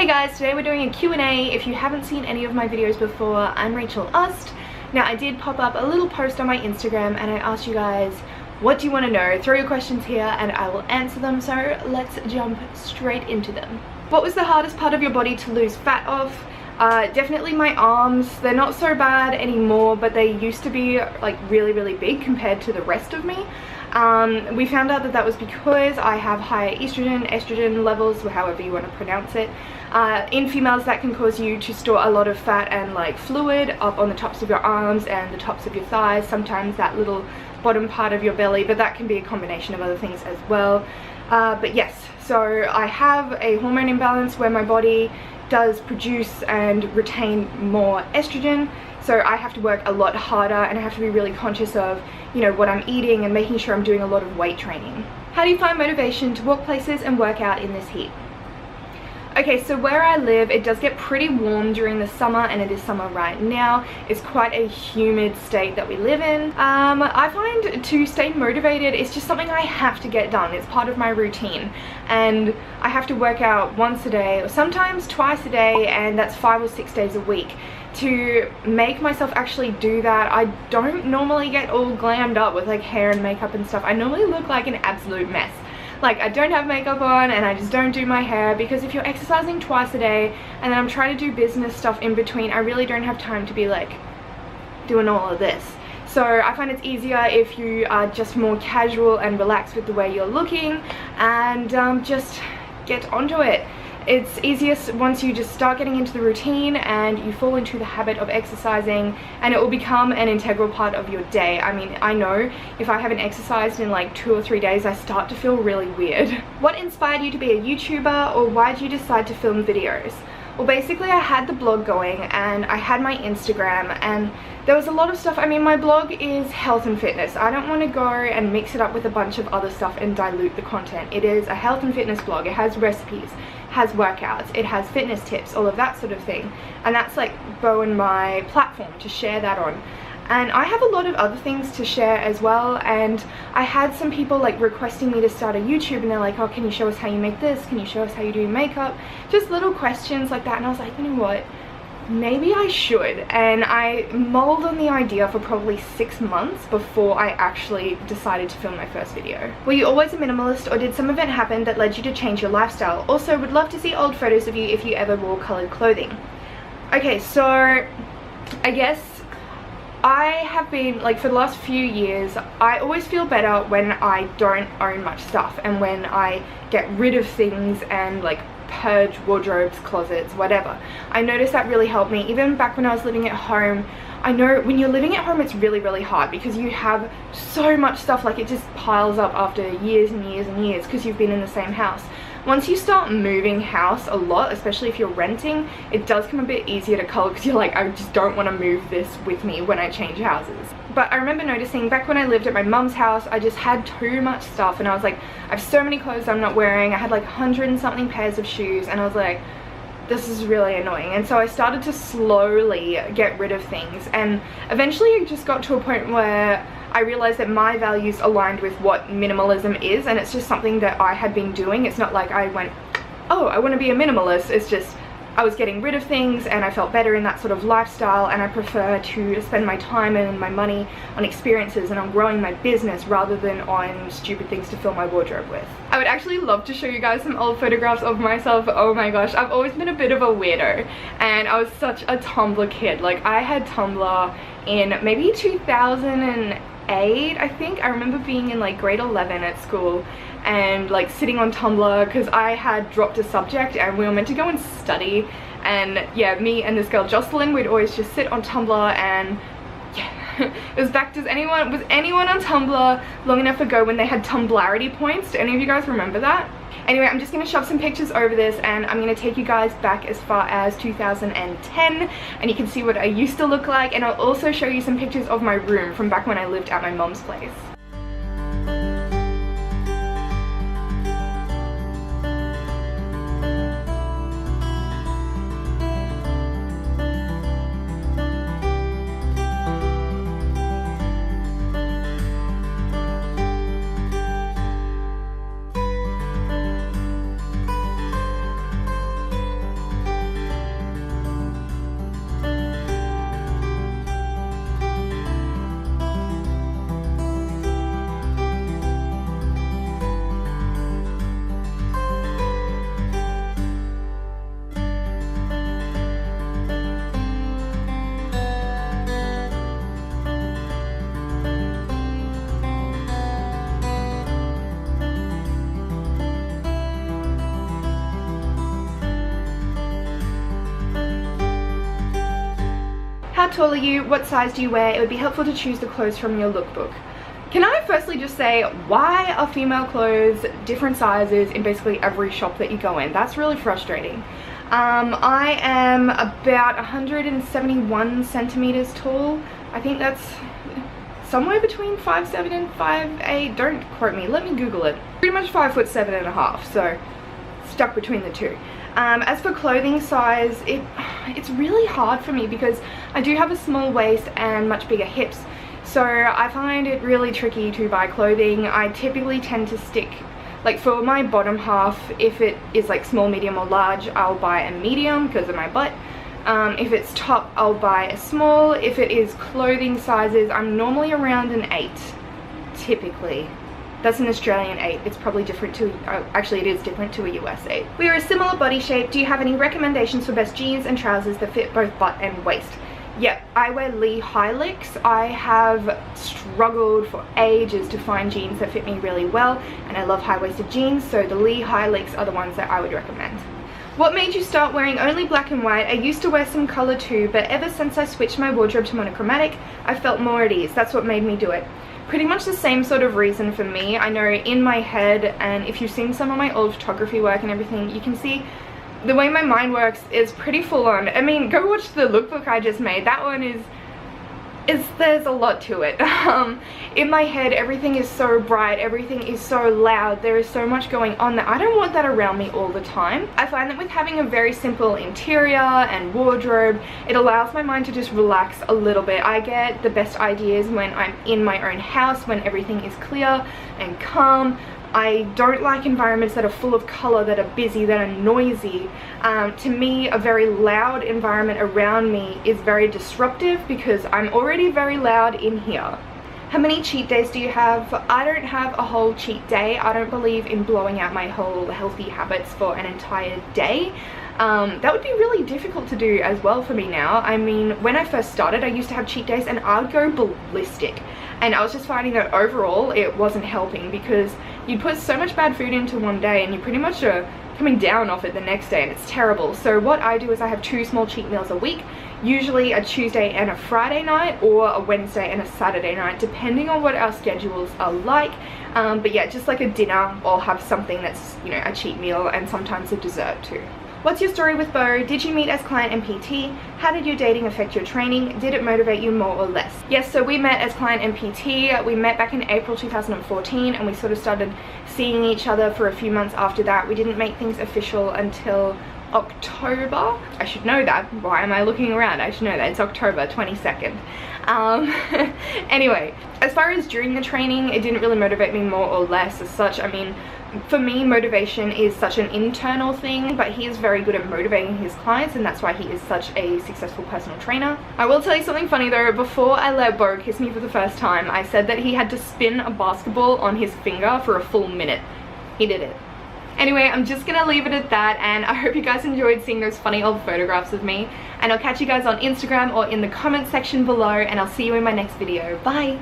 guys, today we're doing a Q&A. If you haven't seen any of my videos before, I'm Rachel Ust. Now I did pop up a little post on my Instagram and I asked you guys, what do you want to know? Throw your questions here and I will answer them, so let's jump straight into them. What was the hardest part of your body to lose fat of? Definitely my arms. They're not so bad anymore, but they used to be like really big compared to the rest of me. We found out that that was because I have higher estrogen levels, or however you want to pronounce it. In females, that can cause you to store a lot of fat and like fluid up on the tops of your arms and the tops of your thighs, sometimes that little bottom part of your belly, but that can be a combination of other things as well. But yes, so I have a hormone imbalance where my body does produce and retain more estrogen, so I have to work a lot harder and I have to be really conscious of, you know, what I'm eating and making sure I'm doing a lot of weight training. How do you find motivation to walk places and work out in this heat? Okay, so where I live, it does get pretty warm during the summer, and it is summer right now. It's quite a humid state that we live in. I find to stay motivated, it's just something I have to get done. It's part of my routine, and I have to work out once a day or sometimes twice a day, and that's 5 or 6 days a week. To make myself actually do that, I don't normally get all glammed up with like hair and makeup and stuff. I normally look like an absolute mess. Like, I don't have makeup on and I just don't do my hair, because if you're exercising twice a day and then I'm trying to do business stuff in between, I really don't have time to be like doing all of this. So I find it's easier if you are just more casual and relaxed with the way you're looking, and just get onto it. It's easiest once you just start getting into the routine and you fall into the habit of exercising, and it will become an integral part of your day. I mean, I know if I haven't exercised in like 2 or 3 days, I start to feel really weird. What inspired you to be a YouTuber, or why did you decide to film videos? Well, basically I had the blog going and I had my Instagram, and there was a lot of stuff. I mean, my blog is health and fitness. I don't want to go and mix it up with a bunch of other stuff and dilute the content. It is a health and fitness blog. It has recipes, has workouts, it has fitness tips, all of that sort of thing, and that's like Bowen my platform to share that on. And I have a lot of other things to share as well, and I had some people like requesting me to start a YouTube, and they're like, oh, can you show us how you make this, can you show us how you do makeup, just little questions like that. And I was like, you know what, maybe I should. And I mulled on the idea for probably 6 months before I actually decided to film my first video. Were you always a minimalist, or did some event happen that led you to change your lifestyle? Also, would love to see old photos of you if you ever wore colored clothing. Okay, so I guess I have been, like, for the last few years, I always feel better when I don't own much stuff and when I get rid of things and like purge wardrobes, closets, whatever. I noticed that really helped me. Even back when I was living at home, I know when you're living at home it's really hard because you have so much stuff, like it just piles up after years and years because you've been in the same house. Once you start moving house a lot, especially if you're renting, it does come a bit easier to cull, because you're like, I just don't want to move this with me when I change houses. But I remember noticing back when I lived at my mum's house, I just had too much stuff, and I was like, I have so many clothes I'm not wearing. I had like 100 and something pairs of shoes, and I was like, this is really annoying. And so I started to slowly get rid of things, and eventually it just got to a point where I realized that my values aligned with what minimalism is, and it's just something that I had been doing. It's not like I went, oh, I want to be a minimalist. It's just I was getting rid of things and I felt better in that sort of lifestyle, and I prefer to spend my time and my money on experiences and on growing my business rather than on stupid things to fill my wardrobe with. I would actually love to show you guys some old photographs of myself. Oh my gosh, I've always been a bit of a weirdo, and I was such a Tumblr kid. Like, I had Tumblr in maybe 2008, I think. I remember being in like grade 11 at school and like sitting on Tumblr because I had dropped a subject and we were meant to go and study, and yeah, me and this girl Jocelyn, we'd always just sit on Tumblr. And yeah, it was back, was anyone on Tumblr long enough ago when they had Tumblarity points? Do any of you guys remember that? Anyway, I'm just going to shove some pictures over this, and I'm going to take you guys back as far as 2010, and you can see what I used to look like, and I'll also show you some pictures of my room from back when I lived at my mom's place. how tall are you? What size do you wear? It would be helpful to choose the clothes from your lookbook. Can I firstly just say, why are female clothes different sizes in basically every shop that you go in? That's really frustrating. I am about 171 centimeters tall. I think that's somewhere between 5'7" and 5'8". Don't quote me, let me Google it. Pretty much 5'7.5", so stuck between the two. As for clothing size, it's really hard for me because I do have a small waist and much bigger hips. So I find it really tricky to buy clothing. I typically tend to stick, like for my bottom half, if it is like small, medium or large, I'll buy a medium because of my butt. If it's top, I'll buy a small. If it is clothing sizes, I'm normally around an 8, typically. That's an Australian 8. It's probably different to, actually it is different to a US 8. We are a similar body shape. Do you have any recommendations for best jeans and trousers that fit both butt and waist? Yep, I wear Lee High-Licks. I have struggled for ages to find jeans that fit me really well, and I love high-waisted jeans, so the Lee High-Licks are the ones that I would recommend. What made you start wearing only black and white? I used to wear some color too, but ever since I switched my wardrobe to monochromatic, I felt more at ease. That's what made me do it. Pretty much the same sort of reason for me. I know in my head, and if you've seen some of my old photography work and everything, you can see the way my mind works is pretty full on. I mean, go watch the lookbook I just made. That one is there's a lot to it. In my head, everything is so bright, everything is so loud, there is so much going on that I don't want that around me all the time. I find that with having a very simple interior and wardrobe, it allows my mind to just relax a little bit. I get the best ideas when I'm in my own house, when everything is clear and calm. I don't like environments that are full of color, that are busy, that are noisy. To me, a very loud environment around me is very disruptive because I'm already very loud in here. How many cheat days do you have? I don't have a whole cheat day. I don't believe in blowing out my whole healthy habits for an entire day. That would be really difficult to do as well for me now. I mean, when I first started, I used to have cheat days and I would go ballistic. And I was just finding that overall it wasn't helping because you'd put so much bad food into one day and you pretty much are coming down off it the next day, and it's terrible. So what I do is I have 2 small cheat meals a week, usually a Tuesday and a Friday night, or a Wednesday and a Saturday night, depending on what our schedules are like. But yeah, just like a dinner, I'll have something that's, you know, a cheat meal, and sometimes a dessert too. What's your story with Beau? Did you meet as client and PT? How did your dating affect your training? Did it motivate you more or less? Yes, so we met as client and PT. We met back in April 2014 and we sort of started seeing each other for a few months after that. We didn't make things official until October. I should know that. Why am I looking around? I should know that. It's October 22nd. Anyway, as far as during the training, it didn't really motivate me more or less as such. I mean, for me, motivation is such an internal thing, but he is very good at motivating his clients, and that's why he is such a successful personal trainer. I will tell you something funny though. Before I let Beau kiss me for the first time, I said that he had to spin a basketball on his finger for a full minute. He did it. Anyway, I'm just gonna leave it at that, and I hope you guys enjoyed seeing those funny old photographs of me, and I'll catch you guys on Instagram or in the comment section below, and I'll see you in my next video. Bye!